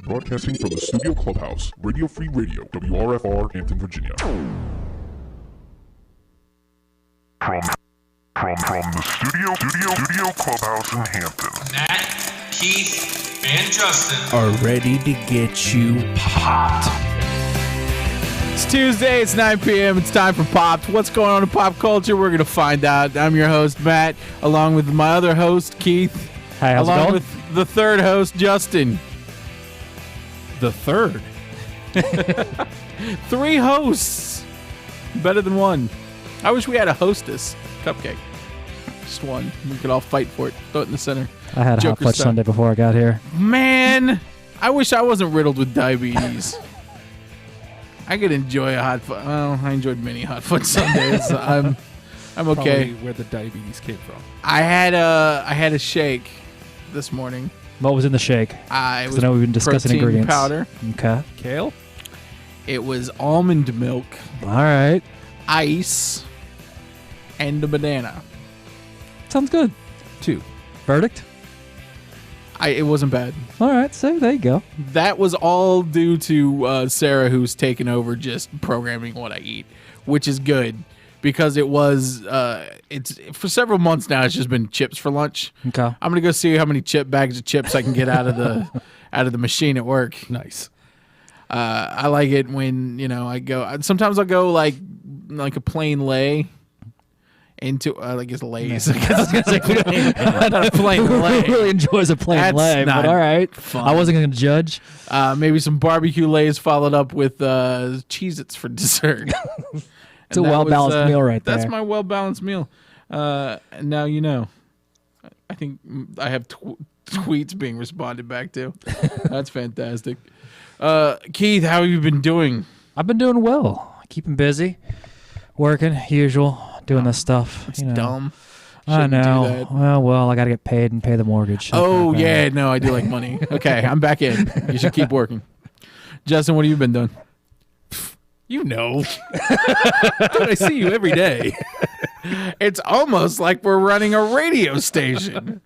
Broadcasting from the Studio Clubhouse, Radio Free Radio, WRFR, Hampton, Virginia. From the Studio Clubhouse in Hampton. Matt, Keith, and Justin are ready to get you popped. It's Tuesday, it's 9 p.m., it's time for Popped. What's going on in pop culture? We're going to find out. I'm your host, Matt, along with my other host, Keith. Hi, how's it along going? with the third host, Justin. The third. 3 hosts. Better than one. I wish we had a hostess. Cupcake. Just one. We could all fight for it. Throw it in the center. I had a hot Joker fudge style. sundae before I got here. Man, I wish I wasn't riddled with diabetes. I could enjoy a hot fudge. Well, I enjoyed many hot fudge sundaes. I'm okay. Probably where the diabetes came from. I had a shake this morning. What was in the shake? It 'Cause was I know we've been discussing protein ingredients. powder. Okay. Kale? It was almond milk, All right. ice, and a banana. Sounds good. 2. Verdict? It wasn't bad. All right. So there you go. That was all due to Sarah, who's taken over just programming what I eat, which is good because it was it's for several months now. It's just been chips for lunch. Okay. I'm gonna go see how many bags of chips I can get out of the machine at work. Nice. I like it when I go. Sometimes I'll go like a plain lay into I guess Lay's. Not a plain Who lay. really enjoys a plain That's lay, not but all right. fun. I wasn't going to judge. Maybe some barbecue Lays followed up with Cheez-Its for dessert. It's a well-balanced meal right there. That's my well-balanced meal. And now you know. I think I have tweets being responded back to. That's fantastic. Keith, how have you been doing? I've been doing well. Keeping busy. Working, usual. Doing this stuff. It's you know. dumb. I Shouldn't do know. that. Well, I got to get paid and pay the mortgage. Oh, yeah. No, I do like money. Okay, I'm back in. You should keep working. Justin, what have you been doing? You know. Dude, I see you every day. It's almost like we're running a radio station.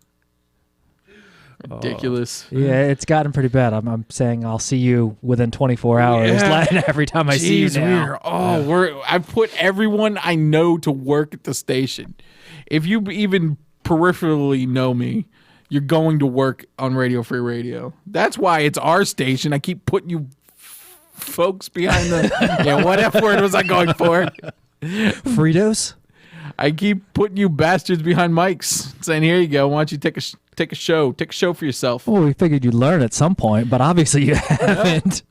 Ridiculous. Yeah, it's gotten pretty bad. I'm saying I'll see you within 24 hours Yeah. every time I see you now. I've put everyone I know to work at the station. If you even peripherally know me, you're going to work on Radio Free Radio. That's why it's our station. I keep putting you folks behind the... what F word was I going for? Fritos? I keep putting you bastards behind mics, saying, here you go. Why don't you take a show? Take a show for yourself. Well, we figured you'd learn at some point, but obviously you haven't.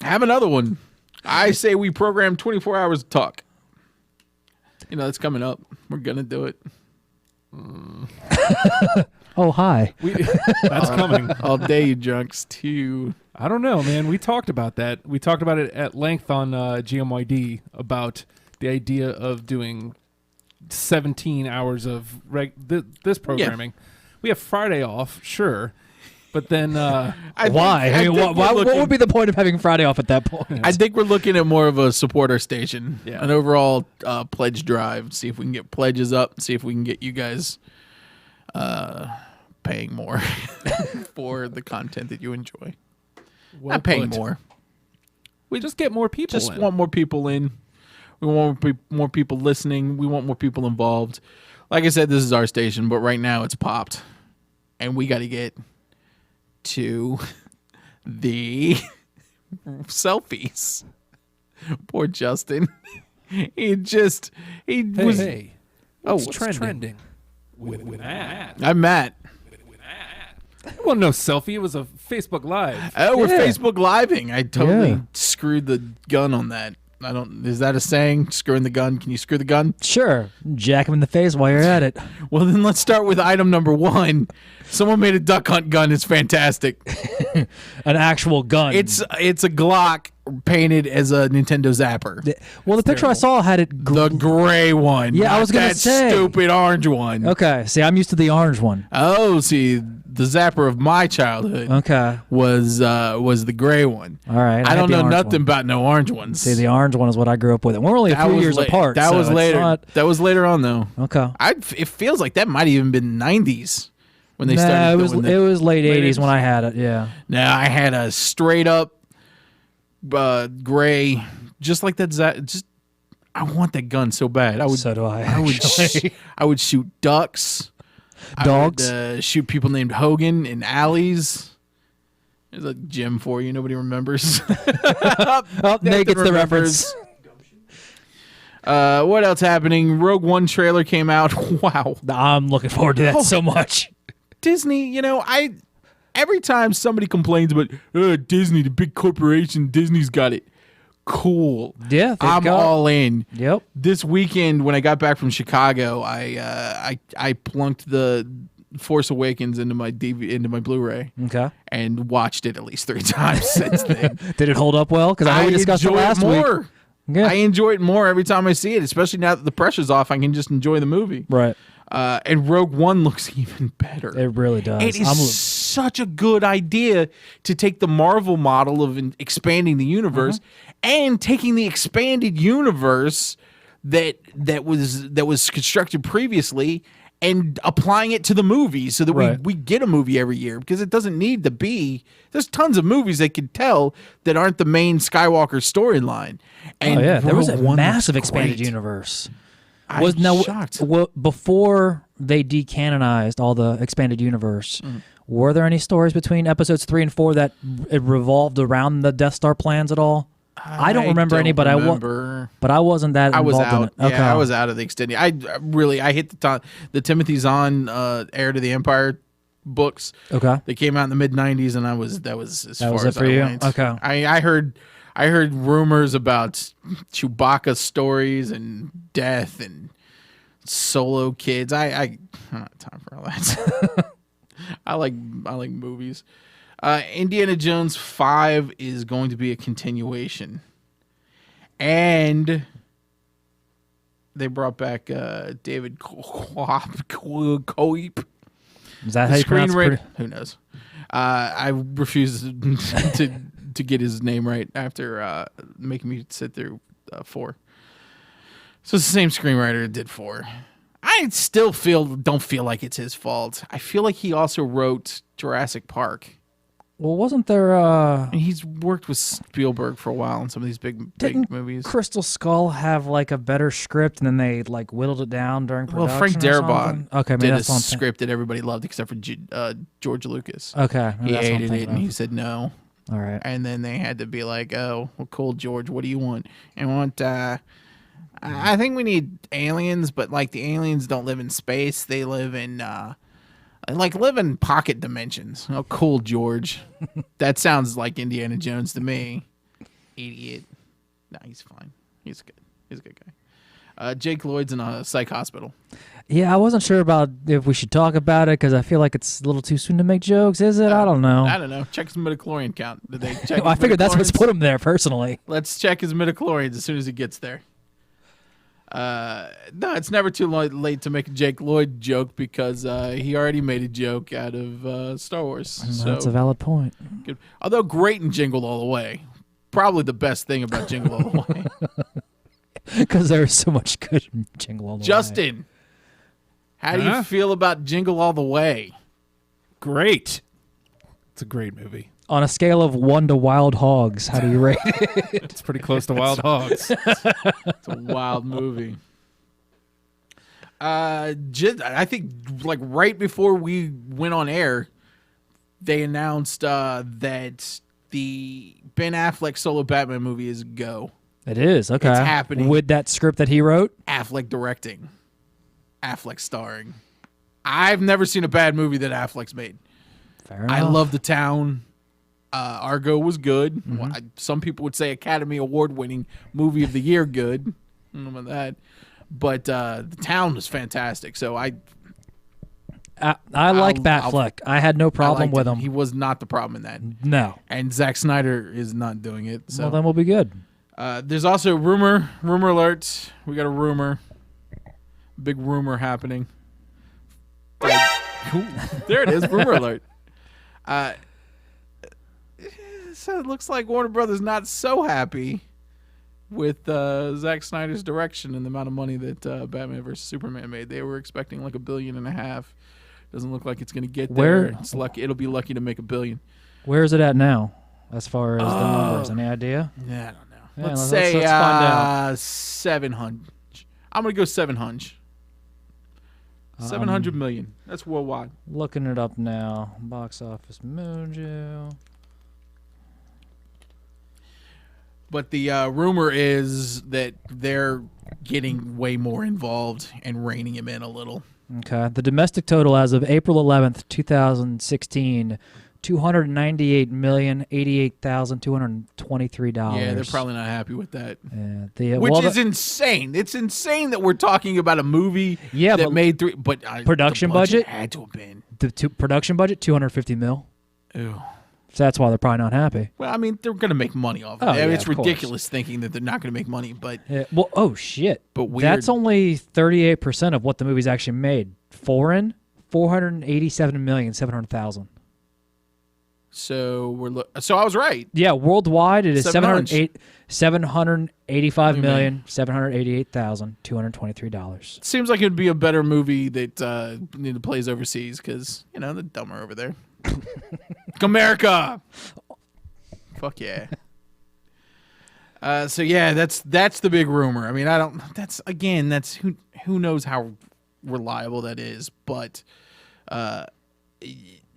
Have another one. I say we program 24 hours of talk. That's coming up. We're going to do it. Oh, hi. That's coming. All day, you drunks, too. I don't know, man. We talked about that. We talked about it at length on GMYD about the idea of doing 17 hours of this programming. We have Friday off, sure, but then Why? think What would be the point of having Friday off at that point? I think we're looking at more of a supporter station, Yeah. an overall pledge drive. See if we can get pledges up. See if we can get you guys paying more for the content that you enjoy. well Not paying put. more. We just get more people. Just in. want more people in. We want more people listening. We want more people involved. Like I said, this is our station, but right now it's popped. And we got to get to the selfies. Poor Justin. He was... Hey, Oh, what's what's trending? With Matt. I'm Matt. Well, no selfie. It was a Facebook Live. Oh, we're Yeah. Facebook Living. I totally Yeah. screwed the gun on that. Is that a saying? Screwing the gun? Can you screw the gun? Sure. Jack him in the face while you're at it. Well, then let's start with item number 1. Someone made a duck hunt gun. It's fantastic. An actual gun. It's a Glock painted as a Nintendo Zapper. Well, the picture I saw had it. The gray one. Yeah, I not was gonna that say. stupid orange one. Okay. See, I'm used to the orange one. Oh, see, the Zapper of my childhood Okay. was the gray one. All right. I had don't the know orange nothing one. about no orange ones. See, the orange one is what I grew up with. And we're only a few years apart. That so was it's later. not- That was later on, though. Okay. It feels like that might have even been 90s when they Nah, started. it was late 80s when I had it. Yeah. Now I had a straight up gray, just like that. Just I want that gun so bad. So do I. I would shoot ducks, Dogs. I would, shoot people named Hogan in alleys. There's a gym for you. Nobody remembers. Nate gets the reference. What else happening? Rogue One trailer came out. Wow. I'm looking forward to that so much. Disney, every time somebody complains about Disney, the big corporation, Disney's got it. Cool. Yeah, I'm all in. Yep. This weekend when I got back from Chicago, I plunked the Force Awakens into my Blu-ray. Okay. And watched it at least 3 times since then. Did it hold up well? Because I know we discussed it last week. Yeah. I enjoy it more every time I see it, especially now that the pressure's off. I can just enjoy the movie. Right. And Rogue One looks even better. It really does. It is such a good idea to take the Marvel model of expanding the universe and taking the expanded universe that was constructed previously and applying it to the movies so that we get a movie every year, because it doesn't need to be. There's tons of movies that can tell that aren't the main Skywalker storyline. And there was a Rogue One massive looks expanded great. universe. I'm shocked. Before they decanonized all the expanded universe, were there any stories between episodes 3 and 4 that it revolved around the Death Star plans at all? I don't remember any, but I wasn't that involved in it. Okay. Yeah, I was out of the extended. I hit the Timothy Zahn Heir to the Empire books. Okay. They came out in the mid '90s, and that was as far as for I you? went. Okay. I heard rumors about Chewbacca stories and death and solo kids. I don't have time for all that. I like movies. Indiana Jones 5 is going to be a continuation, and they brought back David Coip. Is that how you pronounce it? Who knows? I refuse to get his name right after making me sit through 4. So it's the same screenwriter that did 4. I still don't feel like it's his fault. I feel like he also wrote Jurassic Park. Well, wasn't there? And he's worked with Spielberg for a while on some of these big movies. Crystal Skull have like a better script, and then they whittled it down during production? Well, Frank Darabont did a script that everybody loved except for George Lucas. Okay, he hated it, and he said no. All right. And then they had to be like, "Oh, well, cool, George. What do you want? I want. I think we need aliens, but the aliens don't live in space. They live in." Live in pocket dimensions. Oh, cool, George. That sounds like Indiana Jones to me. Idiot. No, he's fine. He's good. He's a good guy. Jake Lloyd's in a psych hospital. Yeah, I wasn't sure about if we should talk about it because I feel like it's a little too soon to make jokes. Is it? I don't know. I don't know. Check his midichlorian count. Did they check? I figured that's what's put him there personally. Let's check his midichlorians as soon as he gets there. No, it's never too late to make a Jake Lloyd joke because he already made a joke out of Star Wars. So That's a valid point. good. Although great in Jingle All the Way. Probably the best thing about Jingle All the Way. Because there's so much good in Jingle All the Way. Justin, how do you feel about Jingle All the Way? Great. It's a great movie. On a scale of 1 to wild hogs, how do you rate it? It's pretty close to Wild Hogs. It's a wild movie. I think right before we went on air, they announced that the Ben Affleck solo Batman movie is a go. It is, okay. It's happening. With that script that he wrote? Affleck directing. Affleck starring. I've never seen a bad movie that Affleck's made. Fair enough. I love The Town. Argo was good. Mm-hmm. Well, some people would say Academy Award-winning movie of the year good. I don't know about that. But The Town was fantastic. So I like Batfleck. I had no problem with him. He was not the problem in that. No. And Zack Snyder is not doing it. So. Well, then we'll be good. There's also rumor alert. We got a rumor. Big rumor happening. There it is, rumor alert. So it looks like Warner Brothers not so happy with Zack Snyder's direction and the amount of money that Batman vs Superman made. They were expecting like $1.5 billion Doesn't look like it's going to get Where- there. It's lucky. It'll be lucky to make $1 billion. Where is it at now, as far as the numbers? Any idea? Yeah, I don't know. Yeah, let's let's say find out. 700. I'm going to go 700. 700 million. That's worldwide. Looking it up now. Box Office Mojo. But the rumor is that they're getting way more involved and reining him in a little. Okay. The domestic total as of April 11th, 2016, $298,088,223. Yeah, they're probably not happy with that. Yeah, Which is insane. It's insane that we're talking about a movie that but made three. But production the budget had to have been. the production budget $250 million. Ew. So that's why they're probably not happy. Well, I mean, they're going to make money off of Oh, it. I mean, yeah, it's of course. ridiculous thinking that they're not going to make money. But Yeah. Well, oh shit. But weird. That's only 38% of what the movie's actually made. Foreign, 487,700,000. so so I was right. Yeah, worldwide it is 700. $785,788,223. Seems like it'd be a better movie that plays overseas because they're dumber over there. America. Fuck yeah. So yeah, that's the big rumor. I mean, I don't. That's who knows how reliable that is, but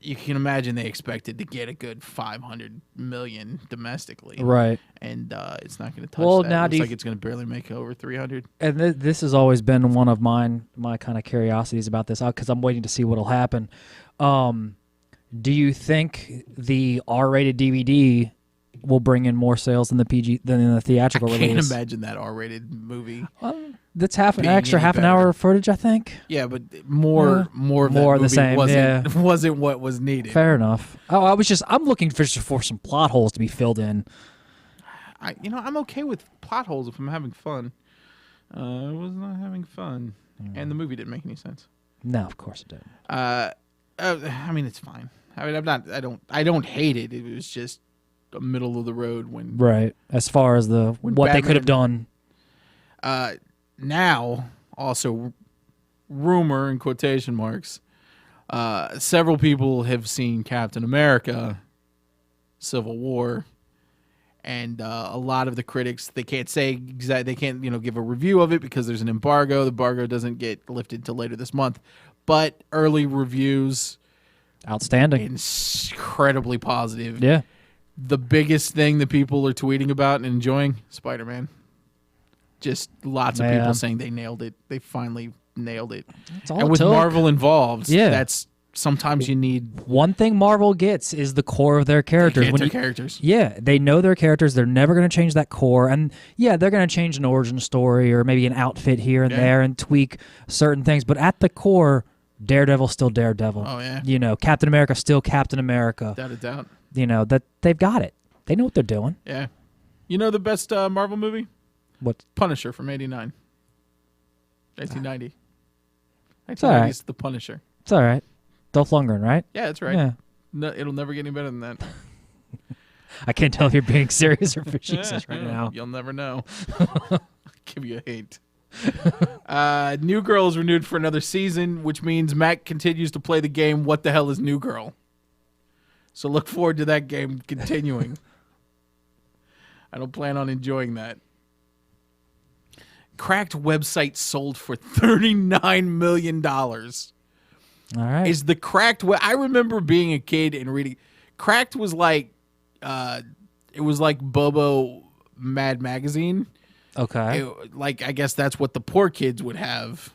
you can imagine they expected to get a good 500 million domestically, Right. And it's not going to touch Well, that. now It do looks you like it's going to barely make over 300. And this has always been one of my kind of curiosities about this because I'm waiting to see what'll happen. Do you think the R-rated DVD will bring in more sales than the PG than the theatrical I can't release? imagine that R-rated movie. That's half an being extra any half an better. hour of footage, I think. Yeah, but more of that More of the movie same, wasn't what was needed. Fair enough. Oh, I'm looking for some plot holes to be filled in. I'm okay with plot holes if I'm having fun. I was not having fun, and the movie didn't make any sense. No, of course it didn't. I mean, it's fine. I mean, I don't hate it. It was just a middle of the road when. Right. As far as what they could have done. Now, also, rumor in quotation marks. Several people have seen Captain America: Civil War, and a lot of the critics they can't give a review of it because there's an embargo. The embargo doesn't get lifted till later this month, but early reviews Outstanding. incredibly positive. Yeah. The biggest thing that people are tweeting about and enjoying, Spider-Man. Just lots of people saying they nailed it. They finally nailed it. That's all And it with took. Marvel involved, Yeah. that's sometimes you need One thing Marvel gets is the core of their characters. characters. Yeah, they know their characters. They're never going to change that core. And yeah, they're going to change an origin story or maybe an outfit here and there and tweak certain things. But at the core, Daredevil's still Daredevil. Oh, yeah. Captain America's still Captain America. Without a doubt. That they've got it. They know what they're doing. Yeah. You know the best Marvel movie? What? Punisher from 1989. 1990. all right. 1990's The Punisher. It's all right. Dolph Lundgren, right? Yeah, that's right. Yeah. No, it'll never get any better than that. I can't tell if you're being serious or facetious right now. You'll never know. Give you a hint. New Girl is renewed for another season, which means Matt continues to play the game What the Hell is New Girl? So look forward to that game continuing. I don't plan on enjoying that. Cracked website sold for $39 million. All right. Is the Cracked I remember being a kid and reading. Cracked was like, it was like Bobo Mad Magazine. Okay. I guess that's what the poor kids would have,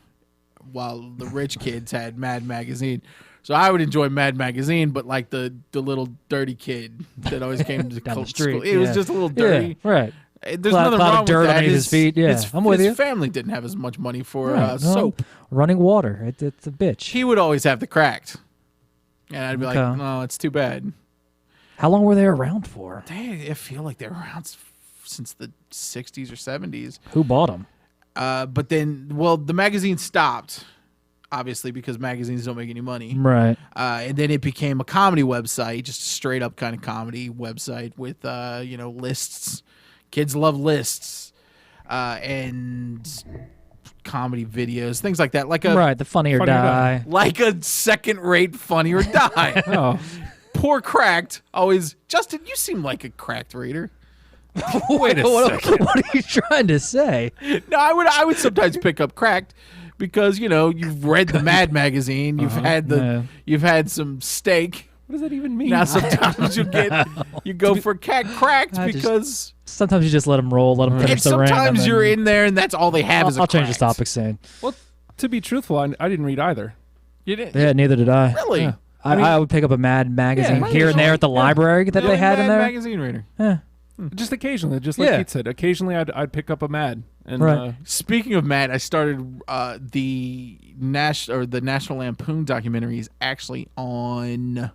while the rich kids had Mad Magazine. So I would enjoy Mad Magazine, but like the little dirty kid that always came to Down the school, street, it was yeah. just a little dirty. Yeah, right. There's Cloud- nothing cloud of wrong dirt with that. underneath his feet. Yeah, I'm with his you. family didn't have as much money for Right. No, soap. running water. It's a bitch. He would always have the Cracked, and I'd be like, Okay. "No, it's too bad." How long were they around for? I feel like they're around since the 60s or 70s. Who bought them? But then, the magazine stopped, obviously, because magazines don't make any money. Right. And then it became a comedy website, just a straight up kind of comedy website with, lists. Kids love lists. And comedy videos, things like that, like a Right, the Funny or Funny or Die. like a second-rate Funny or Die. Oh, Poor Cracked always. Justin, you seem like a Cracked reader. wait a What, second. what are you trying to say? No, I would sometimes pick up Cracked because you've read the Mad magazine, Yeah. you've had some steak. What does that even mean? Now sometimes you go for Cracked I just- because Sometimes you just let them roll, let them finish and the ring. sometimes and you're then- in there and that's all they have is a I'll change the Cracked. topic soon. Well, to be truthful, I didn't read either. You didn't Yeah, neither did I. really. Yeah. I would pick up a Mad magazine mine here and there at the yeah. library that they had in Mad there. magazine reader. Yeah. Just occasionally, just like Yeah. Keith said. Occasionally, I'd pick up a Mad. And, Right. Speaking of Mad, I started the National Lampoon documentary is actually on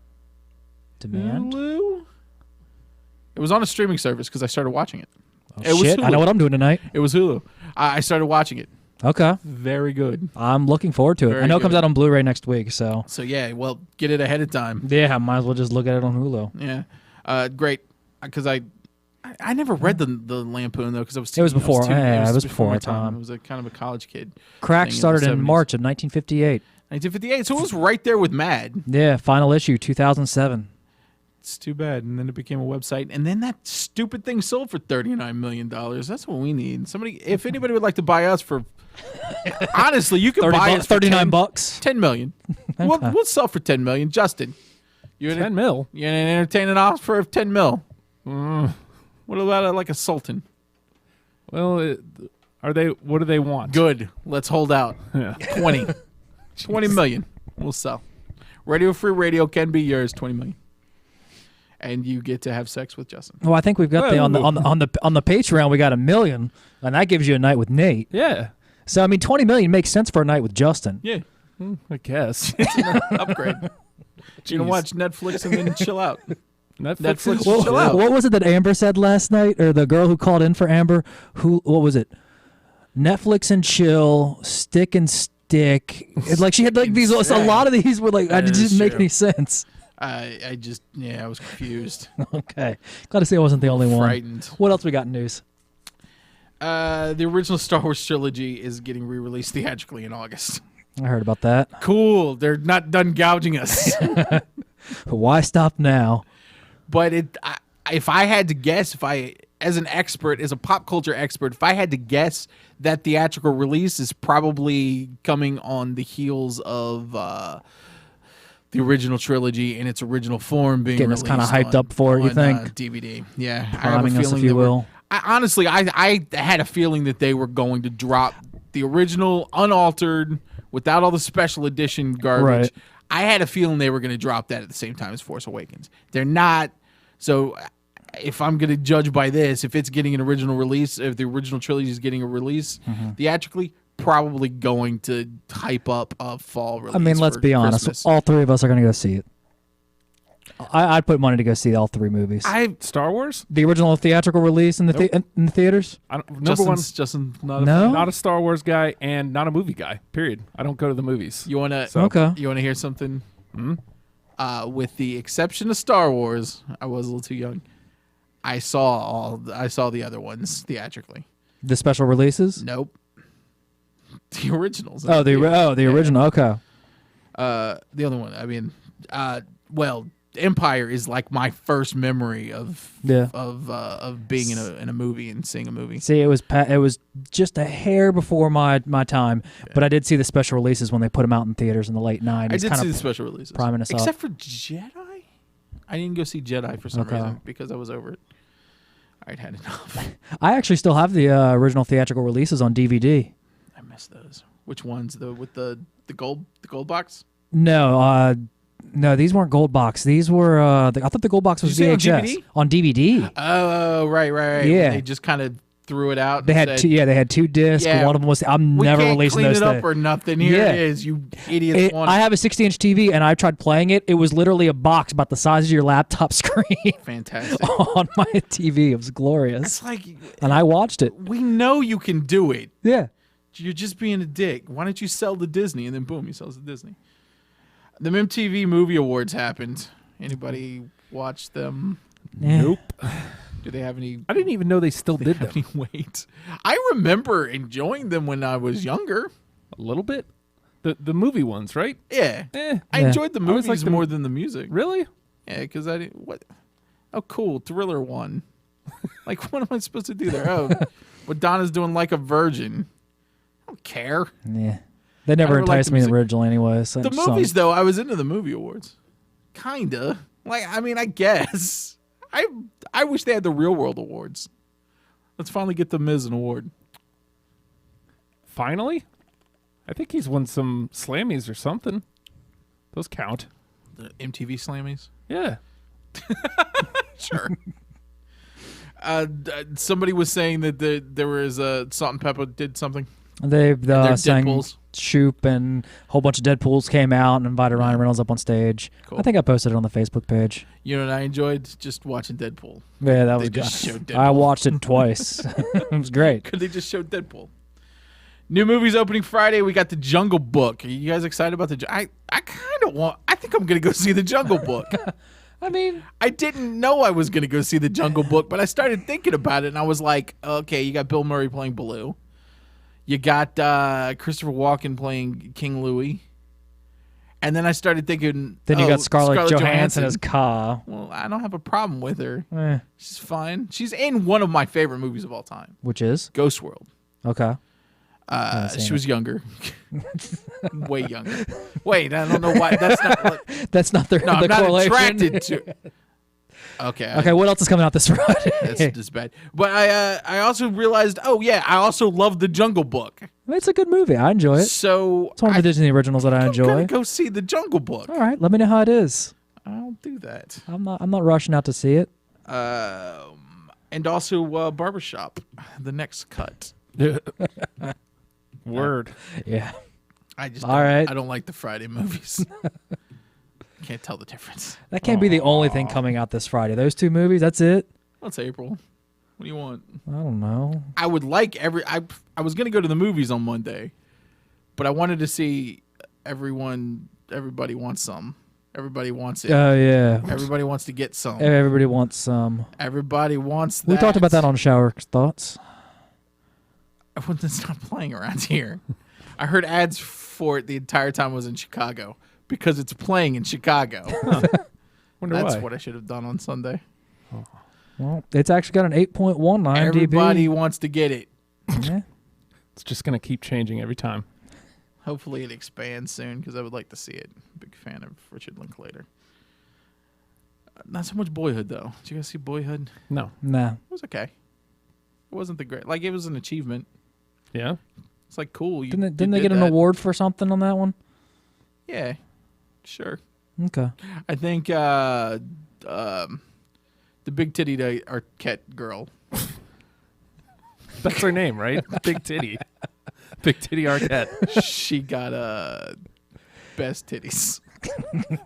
Demand. Hulu. It was on a streaming service because I started watching it. Oh, It was shit, I Hulu. know what I'm doing tonight. It was Hulu. I started watching it. Okay. Very good. I'm looking forward to it. Very I know it comes good. out on Blu-ray next week, so So yeah, well, get it ahead of time. yeah, I might as well just look at it on Hulu. Yeah, great. Because I never read the Lampoon though because I was too, It was before- I was too- yeah, it was before before my our time. I was a kind of a college kid. Crack Thing in the started in 70s. March of 1958. 1958. So it was right there with Mad. Yeah, final issue 2007. It's too bad. And then it became a website. And then that stupid thing sold for $39 million. That's what we need. Somebody, if anybody would like to buy us for, honestly, you can 30 buy bucks, us for 39 10 bucks. 10 million. We'll sell for 10 million. Justin, you 10 mil. You an entertaining offer of 10 mil. What about like a Sultan? Well, what do they want? Good. Let's hold out. Yeah. 20 million. We'll sell. Radio Free Radio can be yours. 20 million. And you get to have sex with Justin. Well, I think we've got on the Patreon we got $1 million, and that gives you a night with Nate. Yeah, So I mean, 20 million makes sense for a night with Justin. Yeah. I guess. Upgrade. You can watch Netflix and then chill out. Netflix. is- Chill out. What was it that Amber said last night, or the girl who called in for Amber? What was it? Netflix and chill, stick and stick. It's like she had like these. A lot of these were like, it That is didn't make true. any sense. I was confused. Okay, glad to see I wasn't the only one. Frightened. What else we got in news? The original Star Wars trilogy is getting re-released theatrically in August. I heard about that. Cool. They're not done gouging us. Why stop now? But if I had to guess, as an expert, as a pop culture expert, if I had to guess, that theatrical release is probably coming on the heels of the original trilogy in its original form being Getting us released kinda hyped on- up for it, you on, think? DVD. Yeah, I have a Priming us, feeling if you that we're- will. Honestly, I had a feeling that they were going to drop the original unaltered without all the special edition garbage. Right. I had a feeling they were going to drop that at the same time as Force Awakens. They're not. So if I'm going to judge by this, if it's getting an original release, if the original trilogy is getting a release theatrically, probably going to hype up a fall release. I mean, let's for be honest. Christmas. All three of us are going to go see it. I'd put money to go see all three movies. Star Wars? The original theatrical release in the in the theaters. Number one, Justin's not. No? not a Star Wars guy and not a movie guy. Period. I don't go to the movies. You wanna Okay. You wanna hear something? With the exception of Star Wars, I was a little too young. I saw the other ones theatrically. The special releases. Nope. The originals. Oh, the original. Okay. The other one. I mean, well, Empire is like my first memory of Yeah. of being in a movie and seeing a movie. See, it was just a hair before my time, but I did see the special releases when they put them out in theaters in the late 90s. I did kind see of the special releases, priming us up. except for Jedi. I didn't go see Jedi for some Okay. reason because I was over it. I'd had enough. I actually still have the original theatrical releases on DVD. I miss those. Which ones? With the gold box? No, these weren't gold box. These were I thought the gold box was Did you say on VHS. DVD? On DVD. Oh, right. Yeah. They just kind of threw it out. They and had said, two. Yeah, they had two discs. Yeah, One of them was. I'm We never can't releasing clean those it up things. or nothing. Here Yeah. it is. You idiots want I have a 60-inch TV, and I tried playing it. It was literally a box about the size of your laptop screen Fantastic. on my TV. It was glorious, It's like and I watched it. we know you can do it. Yeah. You're just being a dick. Why don't you sell to Disney? And then boom, he sells to Disney. The MTV Movie Awards happened. Anybody watch them? Yeah. Nope. Do they have any? I didn't even know they still did Have them. any weight? I remember enjoying them when I was younger. A little bit. The movie ones, right? Yeah, I Yeah. enjoyed the I always movies liked the- more than the music. Really? Yeah, because I didn't. What? Oh, cool! Thriller won. Like, what am I supposed to do there? Oh, what Donna's doing, like a virgin. I don't care. Yeah. They never never liked enticed the me music. originally anyway. So The movies, though, I was into the movie awards. Kinda. Like, I mean, I guess. I wish they had the Real World Awards. Let's finally get the Miz an award. Finally? I think he's won some Slammies or something. Those count. The MTV Slammies. Yeah. Sure. Somebody was saying that there was Salt and Pepper did something. They They're sang Deadpools. Shoop, and a whole bunch of Deadpools came out and invited Ryan Reynolds up on stage. Cool. I think I posted it on the Facebook page. You know what I enjoyed? Just watching Deadpool. Yeah, that They was good. just showed I Deadpool. watched it twice. It was great. Because they just showed Deadpool. New movies opening Friday. We got The Jungle Book. Are you guys excited about I kind of want. I think I'm gonna go see The Jungle Book. I mean, I didn't know I was gonna go see The Jungle Book, but I started thinking about it, and I was like, okay, you got Bill Murray playing Baloo. You got Christopher Walken playing King Louis. And then I started thinking, then you oh, got Scarlett Johansson as Ka. Well, I don't have a problem with her. Eh, She's fine. She's in one of my favorite movies of all time, which is? Ghost World. Okay. She seen was younger, way younger. Wait, I don't know why. That's not. What, That's not the, no, I'm the not correlation. attracted to. Okay. Okay, what else is coming out this Friday? That's just bad. But I also realized. Oh yeah, I also love The Jungle Book. It's a good movie. I enjoy it. So It's one of the Disney originals that I I'm enjoy. gonna go see The Jungle Book. All right, let me know how it is. I'll do that. I'm not rushing out to see it. And also Barbershop, the next cut. Word. Yeah. I just All right. I don't like the Friday movies. Can't tell the difference. That can't be the only thing coming out this Friday. Those two movies, that's it? What's April? What do you want? I don't know. I would like I was gonna go to the movies on Monday, but I wanted to see Everybody Wants Some. Everybody wants it. Oh, yeah. Everybody wants to get some. Everybody wants some. Everybody wants that. We talked about that on Shower Thoughts. It's not playing around here. I heard ads for it the entire time I was in Chicago because it's playing in Chicago. Wonder That's why. what I should have done on Sunday. Well, it's actually got an 8.1 on IMDb. Everybody wants to get it. Yeah. It's just going to keep changing every time. Hopefully it expands soon because I would like to see it. Big fan of Richard Linklater. Not so much Boyhood though. Did you guys see Boyhood? No. Nah. It was okay. It wasn't the great. Like it was an achievement. Yeah? It's like cool. Didn't they get an award for something on that one? Yeah, sure. Okay. I think the big titty Arquette girl. That's her name, right? Big Titty. Big Titty Arquette. She got best titties.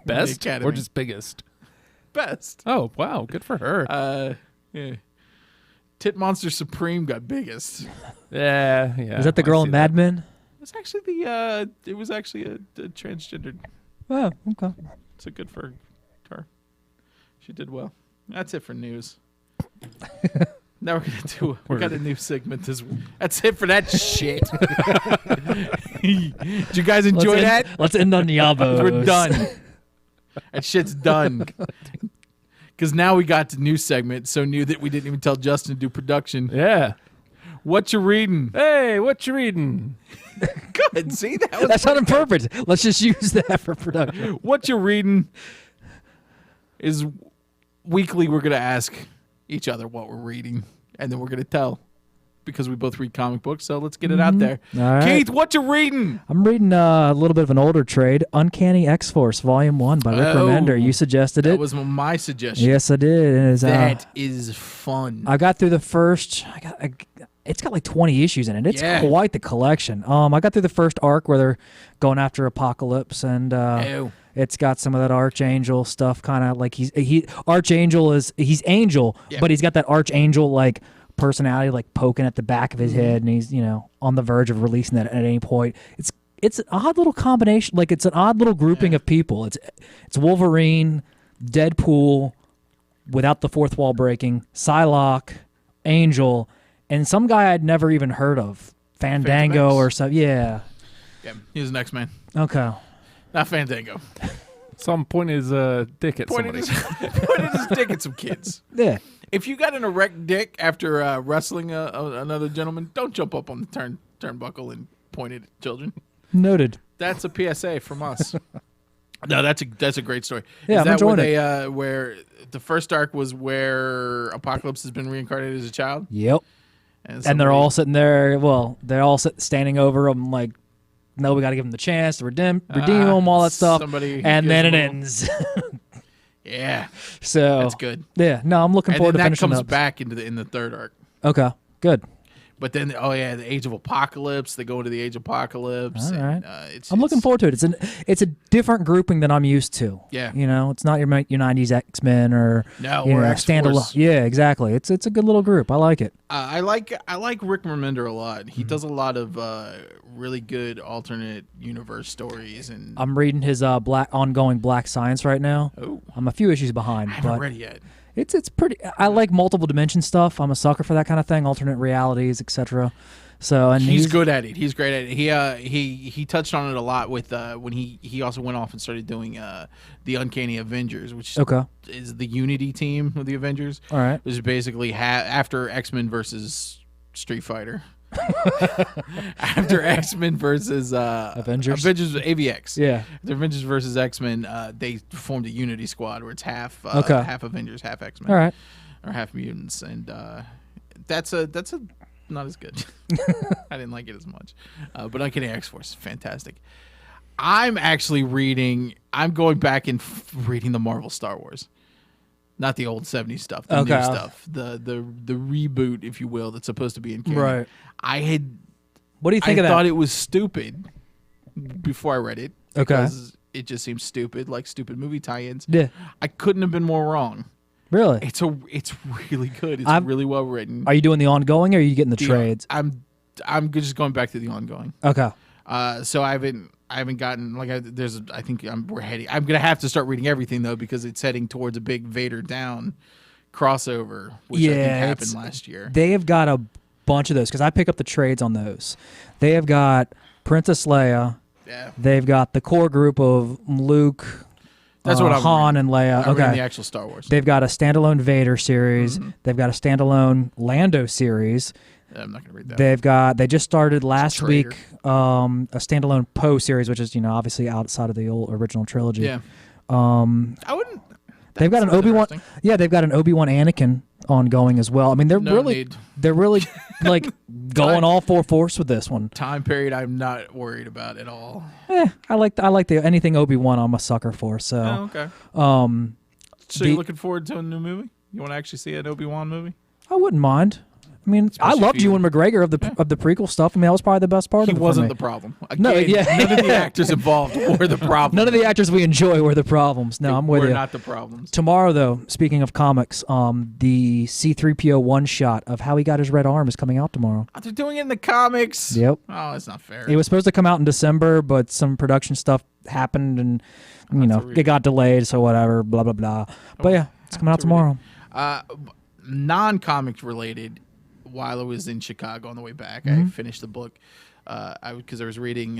Best Academy. or just biggest? Best. Oh, wow. Good for her. Yeah. Tit Monster Supreme got biggest. Yeah. Is that the I girl see in that. Mad Men? It was actually a transgendered. Oh, okay. So good for her. She did well. That's it for news. Now we're gonna do. We got a new segment this week. That's it for that shit. Did you guys enjoy that? Let's end on Yabos. We're done. That shit's done. Because now we got the new segment, so new that we didn't even tell Justin to do production. Yeah. What you reading? Hey, what you reading? Good. See that? Was That sounded perfect. Let's just use that for production. What you reading is weekly. We're gonna ask each other what we're reading, and then we're gonna tell because we both read comic books. So let's get it out there. All right. Keith, what you reading? I'm reading a little bit of an older trade, Uncanny X-Force Volume 1 by Rick Oh, Remender. You suggested That it. was my suggestion. Yes, I did. It is, That is fun. I got through the first. It's got like 20 issues in it. It's Yeah. quite the collection. I got through the first arc where they're going after Apocalypse, and Ew. it's got some of that Archangel stuff. Kind of like Archangel he's Angel, Yeah. but he's got that Archangel like personality, like poking at the back of his head, and he's on the verge of releasing that at any point. It's an odd little combination. Like it's an odd little grouping of people. It's Wolverine, Deadpool, without the fourth wall breaking, Psylocke, Angel, and some guy I'd never even heard of, Fandango X? or something. Yeah. Yeah, he's an X-Man. Okay. Not Fandango. Some point his dick at somebody. Pointed his dick at some kids. Yeah. If you got an erect dick after wrestling another gentleman, don't jump up on the turnbuckle and point it at children. Noted. That's a PSA from us. No, that's a great story. Yeah, Is I'm that where enjoying they where the first arc was where Apocalypse has been reincarnated as a child, Yep. and And they're all sitting there. Well, they're all standing over him like, no, we got to give him the chance to redeem him, all that stuff. somebody And then it gives ends. yeah, So that's good. Yeah. No, I'm looking And forward then to that finishing comes up. back in the third arc. Okay. Good. But then, the Age of Apocalypse. They go into the Age of Apocalypse. All and, right. I'm looking forward to it. It's a different grouping than I'm used to. Yeah. You know, it's not your 90s X-Men or No, you or know, X-Force. standalone. Yeah, exactly. It's a good little group. I like it. I like Rick Remender a lot. Mm-hmm. He does a lot of really good alternate universe stories, and I'm reading his ongoing Black Science right now. oh, I'm a few issues behind, I haven't but read it yet. it's pretty. I like multiple dimension stuff. I'm a sucker for that kind of thing, alternate realities, etc. So and He's good at it. He's great at it. He touched on it a lot with when he also went off and started doing the Uncanny Avengers, which Okay. is the Unity team of the Avengers. All right. Which is basically after X-Men versus Street Fighter. After X-Men versus Avengers AVX. Yeah. The Avengers versus X-Men, they formed a Unity squad where it's half Okay. half Avengers, half X-Men. All right. Or half mutants, and that's not as good. I didn't like it as much, but Uncanny X-Force is fantastic. I'm going back and reading the Marvel Star Wars, not the old '70s stuff, the Okay. new stuff, the reboot, if you will, that's supposed to be in canon. Right. What do you think I of thought that? it was stupid before I read it. Okay. Because it just seems stupid, like stupid movie tie-ins. Yeah. I couldn't have been more wrong. Really? It's really good. It's I'm- really well written. Are you doing the ongoing or are you getting the trades? I'm just going back to the ongoing. Okay. So I haven't gotten I'm gonna have to start reading everything though, because it's heading towards a big Vader Down crossover, which I think happened last year. They have got a bunch of those because I pick up the trades on those. They have got Princess Leia. Yeah, They've got the core group of Luke, that's what I'm Han, reading. and Leia. I'm reading Okay. the actual Star Wars. They've got a standalone Vader series. Mm-hmm. They've got a standalone Lando series. I'm not gonna read that. They just started last traitor. week a standalone Poe series, which is obviously outside of the old original trilogy. Yeah, I wouldn't. They've got that an sounds Obi-Wan. interesting. Yeah, they've got an Obi-Wan Anakin ongoing as well. I mean, they're No really need. like going all full force with this one. Time period I'm not worried about at all. I like the anything Obi-Wan I'm a sucker for. So Oh, okay. So the- you're looking forward to a new movie? You want to actually see an Obi-Wan movie? I wouldn't mind. I mean, I Especially loved if you- Ewan McGregor of the prequel stuff. I mean, that was probably the best part He of it. wasn't for the me. problem. No, Again, yeah. None of the actors involved were the problem. None of the actors we enjoy were the problems. No, I'm with We're you. not the problems. Tomorrow, though, speaking of comics, the C-3PO one shot of how he got his red arm is coming out tomorrow. Oh, they're doing it in the comics. Yep. Oh, that's not fair. It was supposed to come out in December, but some production stuff happened, and it got delayed. So whatever, blah blah blah. But yeah, it's coming out to read tomorrow. Non-comic related. While I was in Chicago on the way back, Mm-hmm. I finished the book. Because I was reading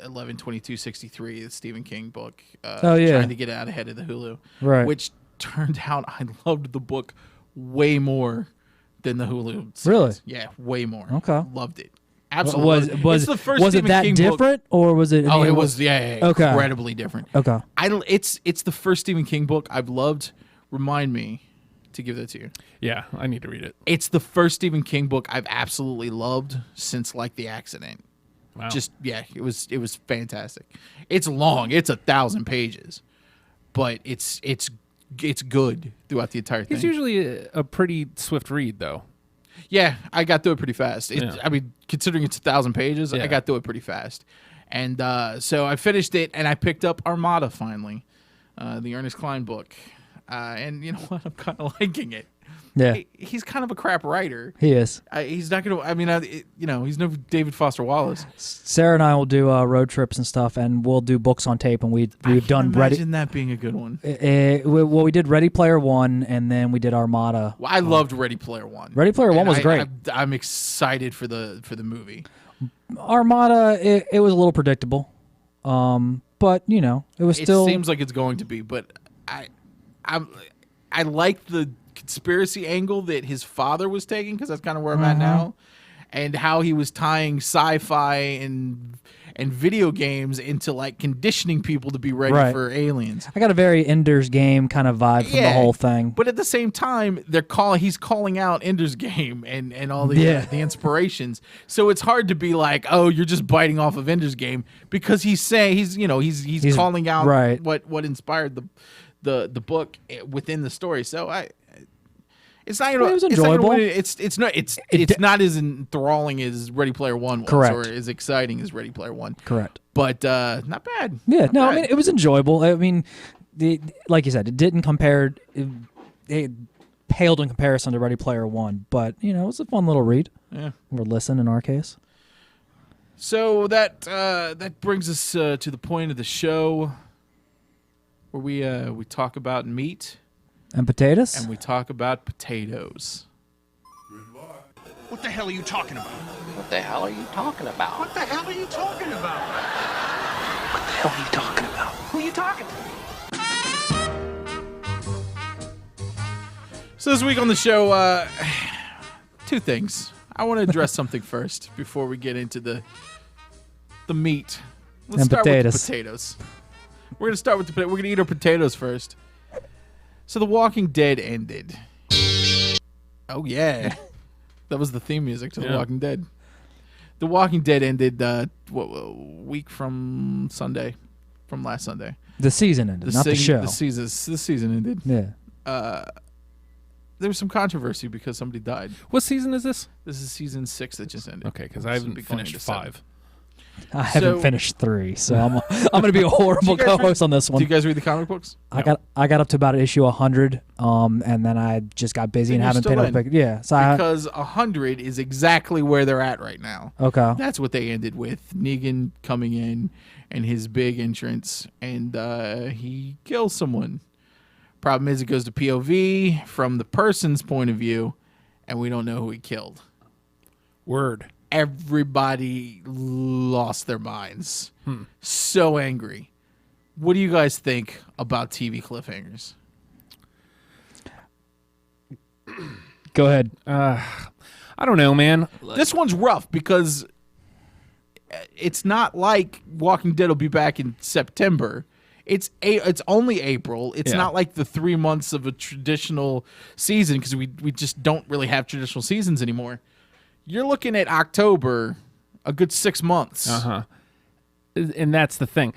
11/22/63, the Stephen King book. Oh, yeah. Trying to get out ahead of the Hulu. Right. Which turned out I loved the book way more than the Hulu series. Really? Yeah, way more. Okay. Loved it. Absolutely. Was It's the first was it Stephen that King book- different, or was it? Oh, it was yeah, Okay. incredibly different. Okay. It's the first Stephen King book I've loved. Remind me to give that to you. Yeah, I need to read it. It's the first Stephen King book I've absolutely loved since like The Accident. Wow. It was fantastic. It's long. It's 1,000 pages, but it's good throughout the entire thing. It's usually a pretty swift read, though. Yeah, I got through it pretty fast. Yeah. I mean, considering it's 1,000 pages, I Yeah. got through it pretty fast. And so I finished it, and I picked up Armada finally, the Ernest Cline book. And you know what? I'm kind of liking it. Yeah. he's kind of a crap writer. He is. He's not gonna. I mean, he's no David Foster Wallace. Sarah and I will do road trips and stuff, and we'll do books on tape. And we've done Ready. Imagine that being a good one. We did Ready Player One, and then we did Armada. Well, I loved Ready Player One. Ready Player One was great. I'm excited for the movie. Armada, it was a little predictable, but it was still. It seems like it's going to be, but I like the conspiracy angle that his father was taking, because that's kind of where I'm at now, and how he was tying sci-fi and video games into like conditioning people to be ready for aliens. I got a very Ender's Game kind of vibe from the whole thing. But at the same time, he's calling out Ender's Game and all the the inspirations. So it's hard to be like, oh, you're just biting off of Ender's Game, because he's calling out what inspired the book within the story. So it's not. It was enjoyable. It's not as enthralling as Ready Player One was, Correct. or as exciting as Ready Player One. Correct. But not bad. Yeah. Not No, bad. I mean it was enjoyable. I mean, like you said, it didn't compare. It paled in comparison to Ready Player One, but it was a fun little read. Yeah. Or listen in our case. So that brings us to the point of the show where we talk about meat And potatoes. and we talk about potatoes. What the hell are you talking about? What the hell are you talking about? What the hell are you talking about? What the hell are you talking about? Who are you talking to? So this week on the show, two things. I want to address something first before we get into the meat. Let's And start potatoes. with the potatoes. We're gonna start with we're gonna eat our potatoes first. So The Walking Dead ended. Oh yeah, that was the theme music to The Walking Dead. The Walking Dead ended a week from last Sunday. The season ended, not the show. The season ended. Yeah. There was some controversy because somebody died. What season is this? This is season 6 that just ended. Okay, because I This will haven't be going finished into 7. 5. I haven't finished 3, so I'm going to be a horrible Do you guys co-host on this Do one. you guys read the comic books? I got up to about issue 100, and then I just got busy Then and you're haven't still paid up. in. Yeah, so Because 100 is exactly where they're at right now. okay. That's what they ended with. Negan coming in and his big entrance, and he kills someone. Problem is, it goes to POV from the person's point of view, and we don't know who he killed. Word. Everybody lost their minds. So angry. What do you guys think about TV cliffhangers? Go ahead. I don't know, man. This one's rough because it's not like Walking Dead will be back in September. It's only April. It's Yeah. not like the 3 months of a traditional season, because we just don't really have traditional seasons anymore. You're looking at October, a good 6 months. And that's the thing.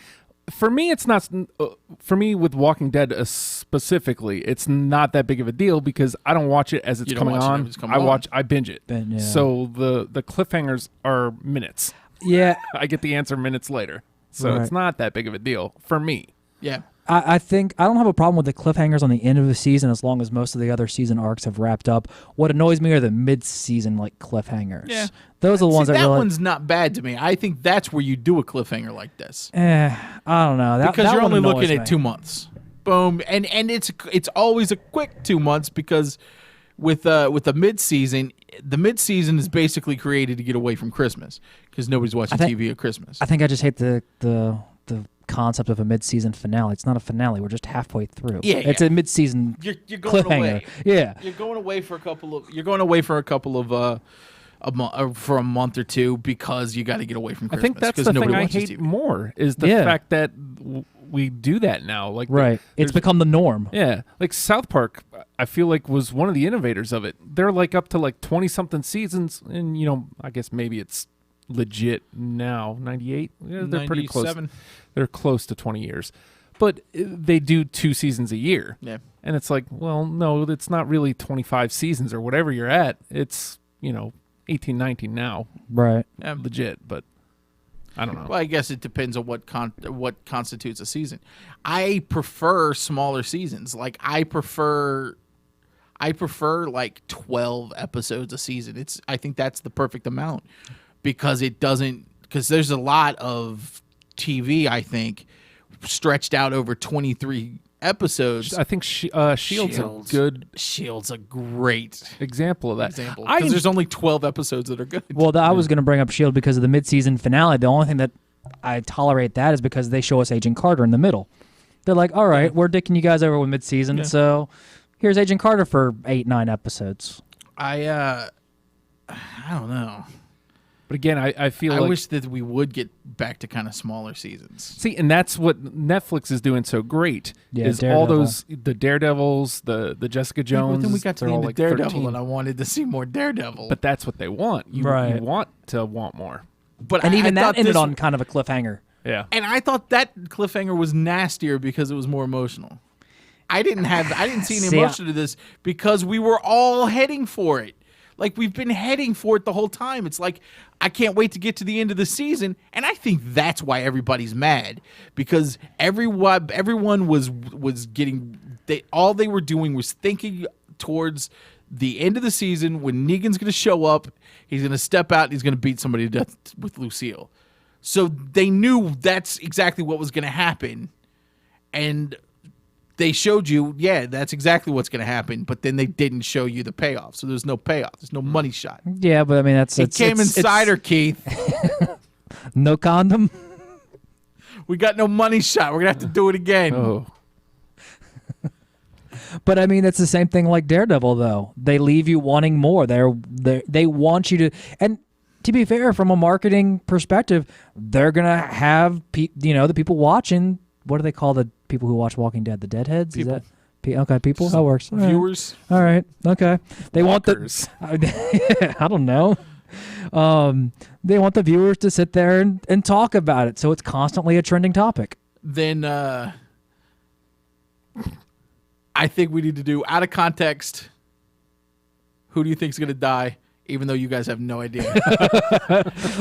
For me, it's not. For me, with Walking Dead specifically, it's not that big of a deal because I don't watch it as it's You don't coming watch it on. as it's coming on. I binge it. Yeah. So the cliffhangers are minutes. Yeah, I get the answer minutes later. So Right. it's not that big of a deal for me. Yeah. I think I don't have a problem with the cliffhangers on the end of the season as long as most of the other season arcs have wrapped up. What annoys me are the mid-season like cliffhangers. Yeah. Those are the ones See, that that really. one's not bad to me. I think that's where you do a cliffhanger like this. I don't know. Because that you're one only annoys looking me. at 2 months. Boom. And it's always a quick 2 months, because with the mid-season, the mid-season is basically created to get away from Christmas, because nobody's watching TV at Christmas. I think I just hate the concept of a mid-season finale. It's not a finale. We're just halfway through. Yeah, It's yeah. a mid-season You're going cliffhanger. away. Yeah. You're going away for a couple of for a month or two, because you got to get away from I Christmas. think that's 'cause the nobody thing I watches hate TV. more is the Yeah. fact that we do that now. Like Right. there's- It's become the norm. Yeah, like South Park, I feel like was one of the innovators of it. They're like up to like 20-something seasons, and I guess maybe it's legit now. 98, yeah, they're pretty close. 97. They're close to 20 years, but they do 2 seasons a year. Yeah. And it's like, well, no, it's not really 25 seasons or whatever you're at. It's 18, 19 now, Right. Yeah. legit. But I don't know. Well, I guess it depends on what constitutes a season. I prefer smaller seasons. Like I prefer I prefer like 12 episodes a season. I think that's the perfect amount because because there's a lot of TV, I think, stretched out over 23 episodes. I think Shield's a good Shield's a great example of that. because there's only 12 episodes that are good. Well, I was going to bring up Shield because of the mid-season finale. The only thing that I tolerate that is because they show us Agent Carter in the middle. They're like, all right, we're dicking you guys over with mid-season, so here's Agent Carter for 8-9 episodes. I don't know. But again, I feel I like wish that we would get back to kind of smaller seasons. see, and that's what Netflix is doing so great. Yeah, is Daredevil. all those the Daredevils, the Jessica Jones. But then we got to they're the all end of like Daredevil, 13. and I wanted to see more Daredevil. But that's what they want. You want to want more. But And I even that thought ended this- on kind of a cliffhanger. Yeah. And I thought that cliffhanger was nastier because it was more emotional. I didn't see any See, emotion to this because we were all heading for it. Like we've been heading for it the whole time. It's like I can't wait to get to the end of the season, and I think that's why everybody's mad because everyone was getting all they were doing was thinking towards the end of the season when Negan's going to show up, he's going to step out, and he's going to beat somebody to death with Lucille. So they knew that's exactly what was going to happen, and they showed you, that's exactly what's going to happen, but then they didn't show you the payoff. So there's no payoff. There's no money shot. Yeah, but I mean, It came inside her, Keith. No condom. We got no money shot. We're going to have to do it again. Oh. But I mean, it's the same thing like Daredevil, though. They leave you wanting more. They want you to. And to be fair, from a marketing perspective, they're gonna have the people watching. What do they call the people who watch Walking Dead? The Deadheads? People. Is that okay? People. That works. All right. Viewers. All right. Okay. They Walkers. want the. I don't know. They want the viewers to sit there and talk about it, so it's constantly a trending topic. Then I think we need to do out of context. Who do you think's going to die? Even though you guys have no idea.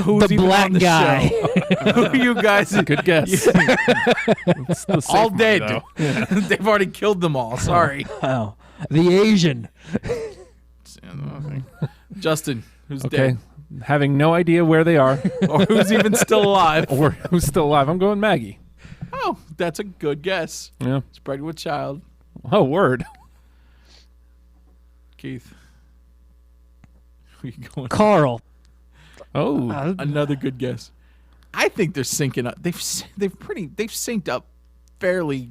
Who's The even black on the guy. show? Who are you guys? Good guess. It's the safe All one, dead. though. They've already killed them all. Sorry. Oh, the Asian. Justin, who's Okay. dead? Having no idea where they are Or who's even still alive? or who's still alive. I'm going Maggie. Oh, that's a good guess. Yeah. Spread with child. Oh, word. Keith. Who you going? Carl. Oh. Another good guess. I think they're syncing up. They've synced up fairly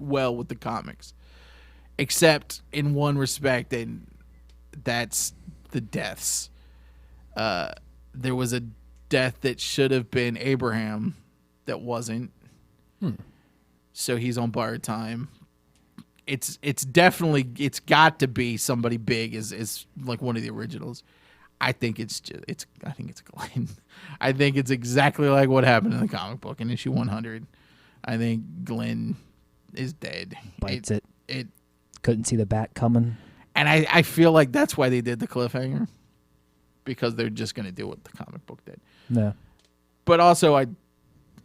well with the comics, except in one respect, and that's the deaths. There was a death that should have been Abraham that wasn't. So he's on borrowed time. It's definitely got to be somebody big is like one of the originals. I think it's Glenn. I think it's exactly like what happened in the comic book in issue 100. I think Glenn is dead. Bites it. It Couldn't see the bat coming. and I feel like that's why they did the cliffhanger, because they're just gonna do what the comic book did. No. But also I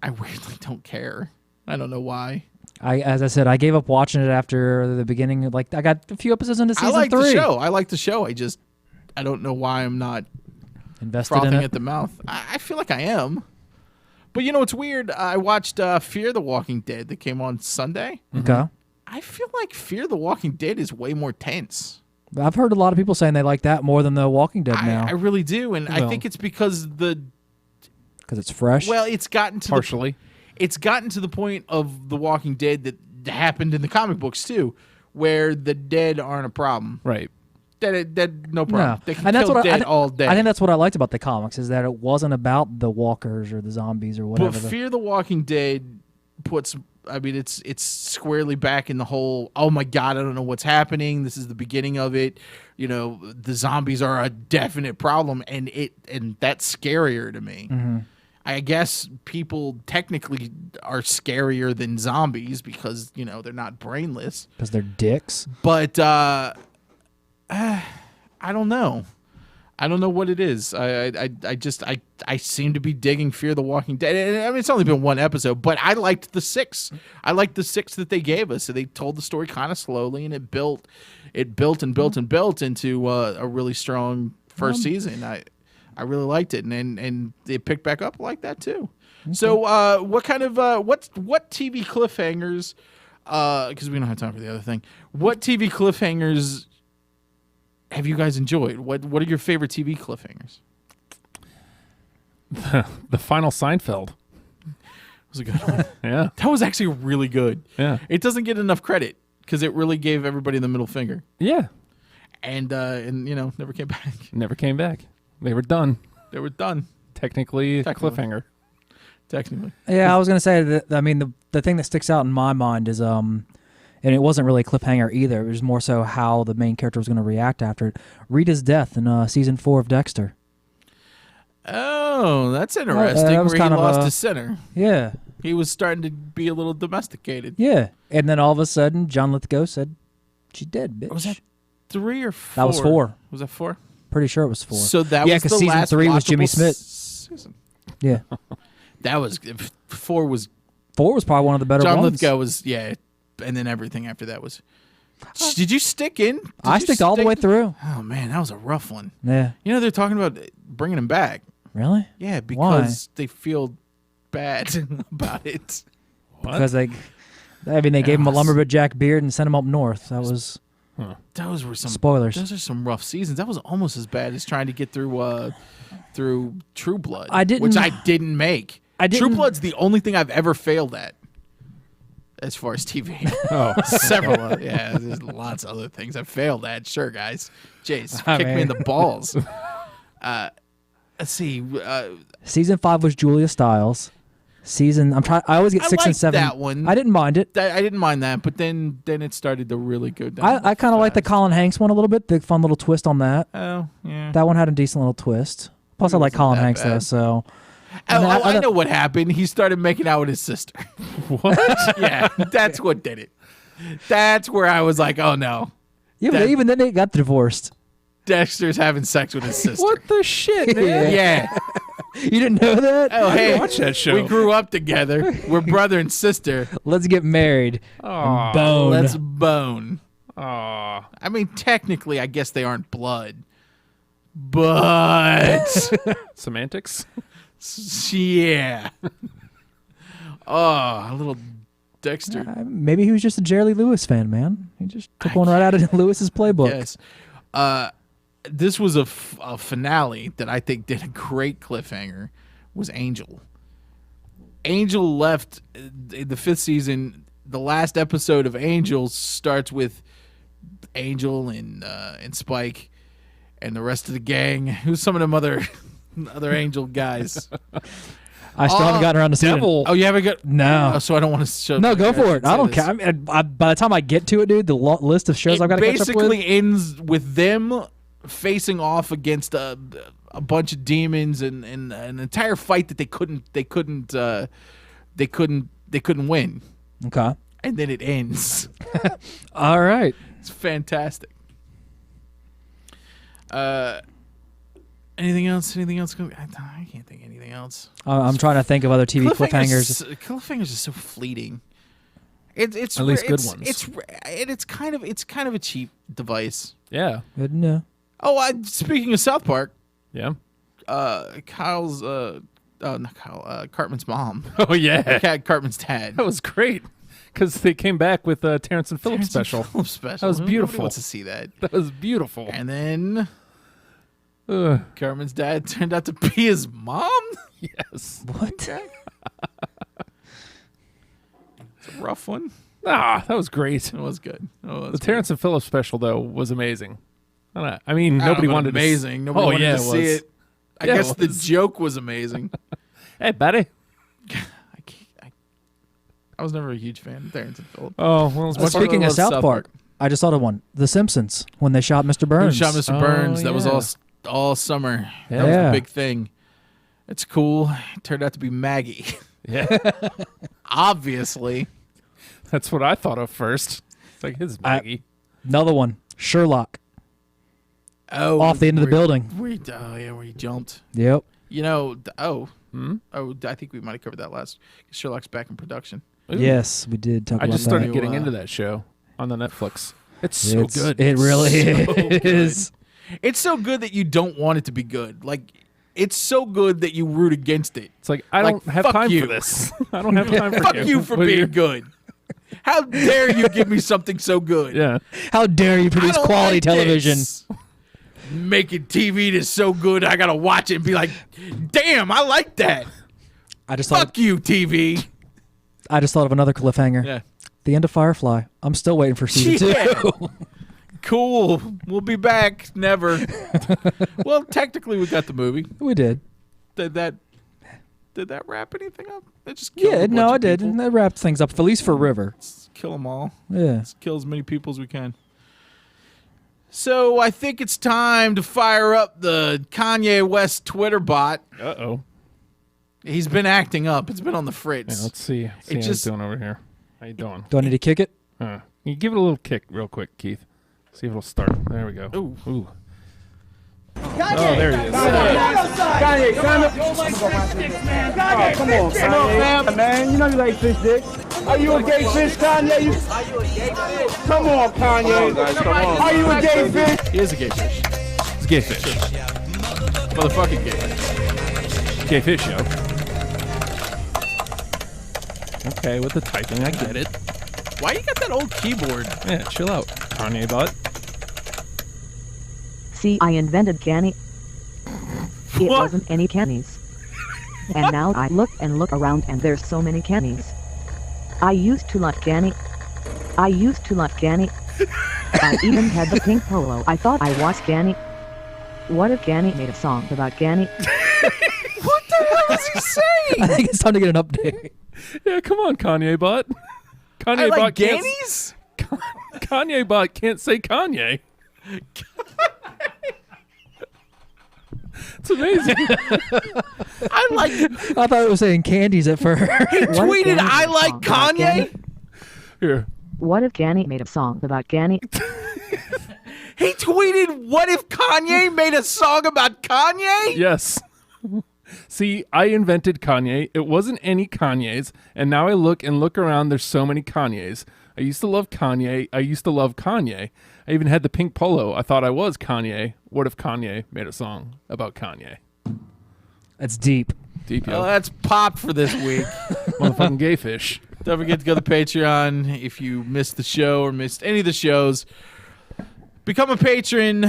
weirdly don't care. I don't know why. As I said, I gave up watching it after the beginning. Like I got a few episodes into season I like 3. the show. I like the show. I don't know why I'm not Invested in frothing it. at the mouth. I feel like I am. But you know what's weird? I watched Fear the Walking Dead that came on Sunday. Okay. I feel like Fear the Walking Dead is way more tense. I've heard a lot of people saying they like that more than The Walking Dead now I really do, and I Well. think it's because because it's fresh. it's gotten to Partially. it's gotten to the point of The Walking Dead that happened in the comic books too, where the dead aren't a problem. Right. Dead, no no, problem. They can and that's kill what dead I, all day. I think that's what I liked about the comics is that it wasn't about the walkers or the zombies or whatever. But Fear the Walking Dead puts. I mean, it's squarely back in the whole. Oh my God, I don't know what's happening. This is the beginning of it. You know, the zombies are a definite problem, and that's scarier to me. Mm-hmm. I guess people technically are scarier than zombies because they're not brainless. because they're dicks. But I don't know. I don't know what it is. I seem to be digging Fear the Walking Dead. I mean, it's only been one episode, but I liked the 6. I liked the 6 that they gave us. So they told the story kind of slowly, and it built into a really strong first season. I really liked it, and it picked back up like that too. Okay. So, what kind of what TV cliffhangers? Because we don't have time for the other thing. What TV cliffhangers have you guys enjoyed? What are your favorite TV cliffhangers? The final Seinfeld. Was a good one. Yeah, that was actually really good. Yeah, it doesn't get enough credit because it really gave everybody the middle finger. Yeah, and never came back. Never came back. They were done. They were done. Technically. Cliffhanger. Technically. Yeah, I was gonna say that. I mean, the thing that sticks out in my mind is and it wasn't really a cliffhanger either. It was more so how the main character was going to react after it. Rita's death in season 4 of Dexter. Oh, that's interesting. That was where kind he of lost his center. Yeah. He was starting to be a little domesticated. Yeah. And then all of a sudden, John Lithgow said, "She's dead, bitch." Was that 3 or 4? That was 4. Was that 4? Pretty sure it was 4. So that was because the season last 3 was Jimmy watchable Smith. Season. Yeah. That was 4 was 4 was probably one of the better John ones. Lithgow was and then everything after that was. Did you stick in? I sticked all the way through. Oh man, that was a rough one. Yeah. You know they're talking about bringing him back. Really? Yeah, because they feel bad about it. What? Because they gave him a lumberjack beard and sent him up north. That was. Those were some spoilers. Those are some rough seasons. That was almost as bad as trying to get through True Blood. which I didn't make. True Blood's the only thing I've ever failed at. As far as TV. Oh. Several. Yeah, there's lots of other things I've failed at. Sure, guys. Jace, kick me in the balls. Let's see. Season 5 was Julia Stiles. I always get 6 and 7. That one. I didn't mind it. I didn't mind that, but then it started to really go down. I kind of like the Colin Hanks one a little bit. The fun little twist on that. Oh, yeah. That one had a decent little twist. Plus, I like Colin Hanks, though, so... I know what happened. He started making out with his sister. What? Yeah, that's what did it. That's where I was like, oh no. Yeah, but even then they got divorced. Dexter's having sex with his sister. What the shit, man? Yeah. You didn't know that? Oh, hey, watch that show. We grew up together. We're brother and sister. Let's get married. Aw. Bone. Let's bone. Aw. I mean, technically, I guess they aren't blood. But... Semantics? Yeah. Oh, a little Dexter. Maybe he was just a Jerry Lee Lewis fan, man. He just took one right out of Lewis's playbook. Yes. This was a finale that I think did a great cliffhanger. Was Angel. Angel left in the 5th season. The last episode of Angel starts with Angel and Spike and the rest of the gang. Who's some of them other Angel guys? I still haven't gotten around to seeing it. Oh, you haven't got... No. Oh, so I don't want to show... No, go for it. I don't care. I mean, by the time I get to it, dude, the list of shows I've got to catch up with... It basically ends with them facing off against a bunch of demons and an entire fight that they couldn't win. Okay. And then it ends. All right. It's fantastic. Anything else? I can't think of anything else. I'm trying to think of other TV cliffhangers. Cliffhangers are so fleeting. It's at least good ones. It's kind of a cheap device. Yeah. Good enough. Oh, speaking of South Park, Yeah. Cartman's mom. Oh, yeah. Cartman's dad. That was great. Because they came back with Terrence and Phillips special. That was beautiful. Nobody wants to see that. That was beautiful. And then Cartman's dad turned out to be his mom? Yes. What? Okay. It's a rough one. Ah, that was great. It was good. The Terrence and Phillips special, though, was amazing. I mean, nobody wanted amazing. to... Nobody wanted to see it. I Yeah, guess it the was. joke was amazing. Hey, buddy. I was never a huge fan of Terrence and Phillips. Oh, well, Speaking of South Park, I just thought of one. The Simpsons, when they shot Mr. Burns. Shot Mr. Burns. That was yeah. all summer. That was Yeah. the big thing. It's cool. It turned out to be Maggie. Yeah. Obviously. That's what I thought of first. It's like his Maggie. Another one. Sherlock. Oh, Off the end of the building. Where where he jumped. Yep. You know, I think we might have covered that last. Sherlock's back in production. Ooh. Yes, we did talk I about just started that. getting into that show on the Netflix. It's so good. It really So is. It's so good that you don't want it to be good. Like, it's so good that you root against it. It's like, I Like, don't have fuck time you. for this. I don't have time for Fuck you for What being you're- good. How dare you give me something so good? Yeah. How dare you I produce don't quality like television? this. Making TV that's so good, I gotta watch it and be like, damn, I like that. I just thought Fuck you, TV. I just thought of another cliffhanger. Yeah. The end of Firefly. I'm still waiting for season Yeah. 2. Cool. We'll be back. Never. Well, technically, we got the movie. We did. Did that wrap anything up? It just killed Yeah, a no, bunch I of did. people. That wrapped things up, at least for River. Let's kill them all. Yeah. Let's kill as many people as we can. So I think it's time to fire up the Kanye West Twitter bot. Uh-oh. He's been acting up. It's been on the fritz. Yeah, let's see. How just- it's doing over here. How you doing? Do I need to kick it? Can you give it a little kick real quick, Keith? See if it'll start. There we go. Ooh. Ooh. Oh, there he is. Kanye, come on, Kanye. Man, you know you like fish dick. Are you a gay fish, Kanye? Come on, Kanye. Are you a gay fish? He is a gay fish. It's gay fish. Motherfucking gay fish. Gay fish, yo. Okay, with the typing, I get it. Why you got that old keyboard? Yeah, chill out, Kanye bot. See, I invented canny. It What? wasn't any cannies. And now I look and look around and there's so many cannies. I used to love canny. I used to love canny. I even had the pink polo. I thought I was canny. What if Canny made a song about Canny? What the hell is he saying? I think it's time to get an update. Yeah, come on, Kanye bot. Kanye I like bot can't. Gannies? Kanye bot can't say Kanye. It's amazing. I like. I thought it was saying candies at first. He What if tweeted, Canny "I made a like song about Kanye." Here. What if Canny made a song about Canny? He tweeted, "What if Kanye made a song about Kanye?" Yes. See, I invented Kanye. It wasn't any Kanyes, and now I look around. There's so many Kanyes. I used to love Kanye. I used to love Kanye. I even had the pink polo. I thought I was Kanye. What if Kanye made a song about Kanye? That's deep. Deep, yo. Well, that's pop for this week. Motherfucking gay fish. Don't forget to go to Patreon if you missed the show or missed any of the shows. Become a patron,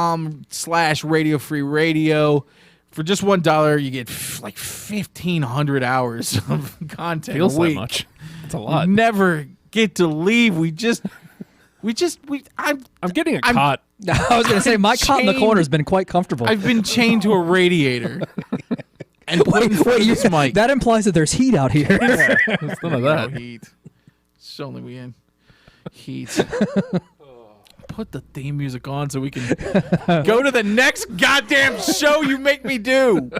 patreon.com/Radio Free Radio. For just $1, you get like 1,500 hours of content Feels a that week. much. It's a lot. Never get to leave. I'm getting a I'm- cot. I was going to say, my cot in the chained- corner has been quite comfortable. I've been chained to a radiator and put in front of you- this mic. that implies that there's heat out here. There's none of No that. heat. It's only we in heat. Put the theme music on so we can go to the next goddamn show you make me do.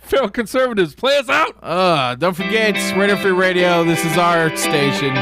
Feral conservatives, play us out. Don't forget, it's Radio Free Radio. This is our station.